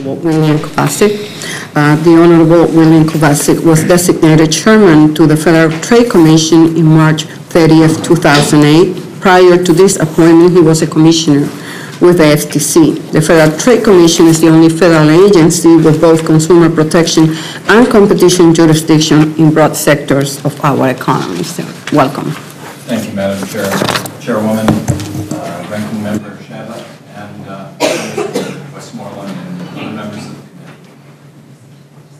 William Kovacic. The Honorable William Kovacic was designated chairman to the Federal Trade Commission in March 30th, 2008. Prior to this appointment, he was a commissioner with the FTC. The Federal Trade Commission is the only federal agency with both consumer protection and competition jurisdiction in broad sectors of our economy. So, welcome. Thank you, Madam Chair. Chairwoman, Ranking Member Shava, and Westmoreland, and other members of the committee.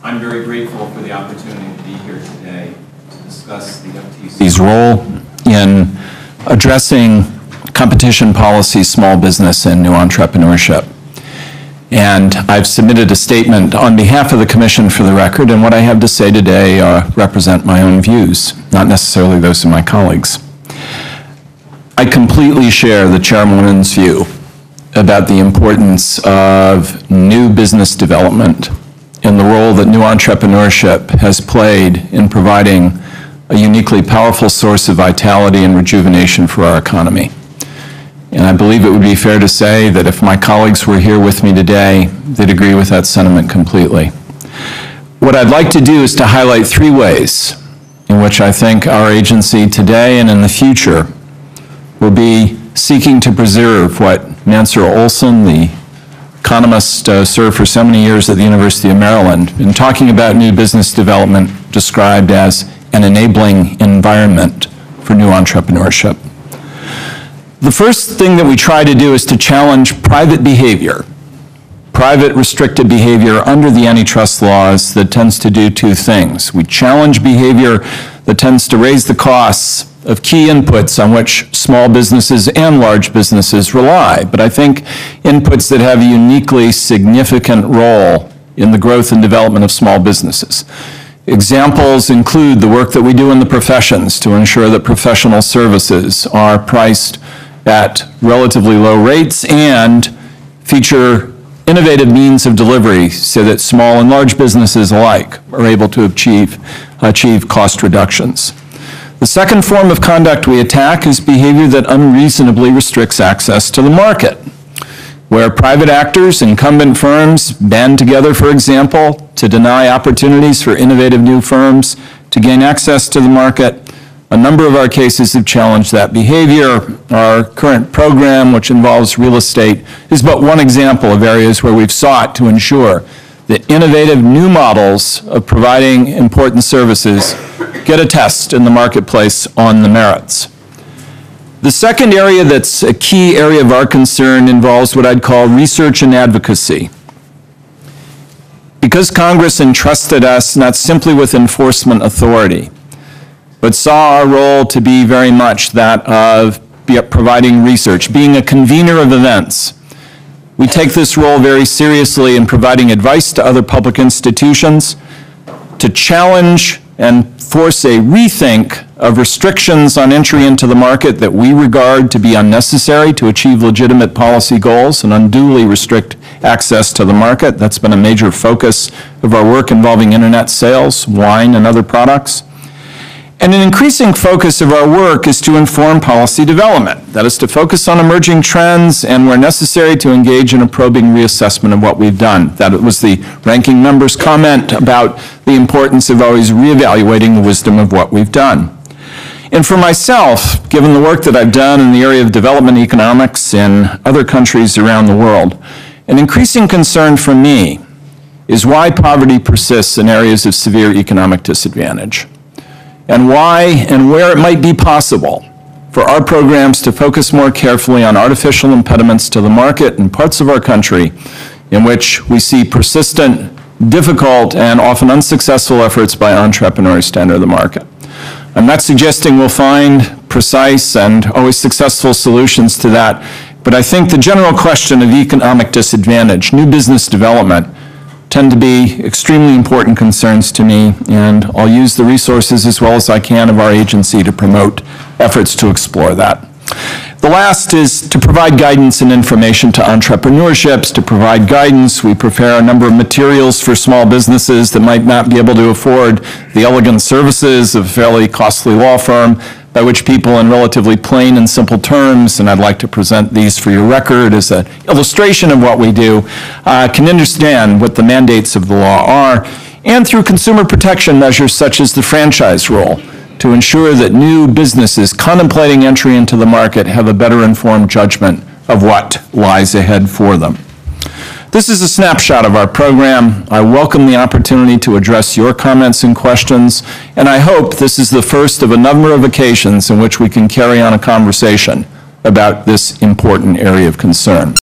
I'm very grateful for the opportunity to be here today to discuss the FTC's role in addressing competition policy, small business, and new entrepreneurship. And I've submitted a statement on behalf of the Commission for the record, and what I have to say today represent my own views, not necessarily those of my colleagues. I completely share the Chairwoman's view about the importance of new business development and the role that new entrepreneurship has played in providing a uniquely powerful source of vitality and rejuvenation for our economy. And I believe it would be fair to say that if my colleagues were here with me today, they'd agree with that sentiment completely. What I'd like to do is to highlight three ways in which I think our agency today and in the future will be seeking to preserve what Mansur Olson, the economist, served for so many years at the University of Maryland, in talking about new business development described as an enabling environment for new entrepreneurship. The first thing that we try to do is to challenge private behavior, private restricted behavior under the antitrust laws that tends to do two things. We challenge behavior that tends to raise the costs of key inputs on which small businesses and large businesses rely, but I think inputs that have a uniquely significant role in the growth and development of small businesses. Examples include the work that we do in the professions to ensure that professional services are priced at relatively low rates and feature innovative means of delivery so that small and large businesses alike are able to achieve cost reductions. The second form of conduct we attack is behavior that unreasonably restricts access to the market, where private actors, incumbent firms, band together, for example, to deny opportunities for innovative new firms to gain access to the market. A number of our cases have challenged that behavior. Our current program, which involves real estate, is but one example of areas where we've sought to ensure that innovative new models of providing important services get a test in the marketplace on the merits. The second area that's a key area of our concern involves what I'd call research and advocacy. Because Congress entrusted us not simply with enforcement authority, but saw our role to be very much that of providing research, being a convener of events. We take this role very seriously in providing advice to other public institutions to challenge and force a rethink of restrictions on entry into the market that we regard to be unnecessary to achieve legitimate policy goals and unduly restrict access to the market. That's been a major focus of our work involving internet sales, wine, and other products. And an increasing focus of our work is to inform policy development. That is to focus on emerging trends and, where necessary, to engage in a probing reassessment of what we've done. That was the ranking member's comment about the importance of always reevaluating the wisdom of what we've done. And for myself, given the work that I've done in the area of development economics in other countries around the world, an increasing concern for me is why poverty persists in areas of severe economic disadvantage, and why and where it might be possible for our programs to focus more carefully on artificial impediments to the market in parts of our country in which we see persistent, difficult, and often unsuccessful efforts by entrepreneurs to enter the market. I'm not suggesting we'll find precise and always successful solutions to that, but I think the general question of economic disadvantage, new business development, tend to be extremely important concerns to me, and I'll use the resources as well as I can of our agency to promote efforts to explore that. The last is to provide guidance and information to entrepreneurships. To provide guidance, we prepare a number of materials for small businesses that might not be able to afford the elegant services of a fairly costly law firm, by which people in relatively plain and simple terms, and I'd like to present these for your record as an illustration of what we do, can understand what the mandates of the law are, and through consumer protection measures such as the franchise rule, to ensure that new businesses contemplating entry into the market have a better informed judgment of what lies ahead for them. This is a snapshot of our program. I welcome the opportunity to address your comments and questions, and I hope this is the first of a number of occasions in which we can carry on a conversation about this important area of concern.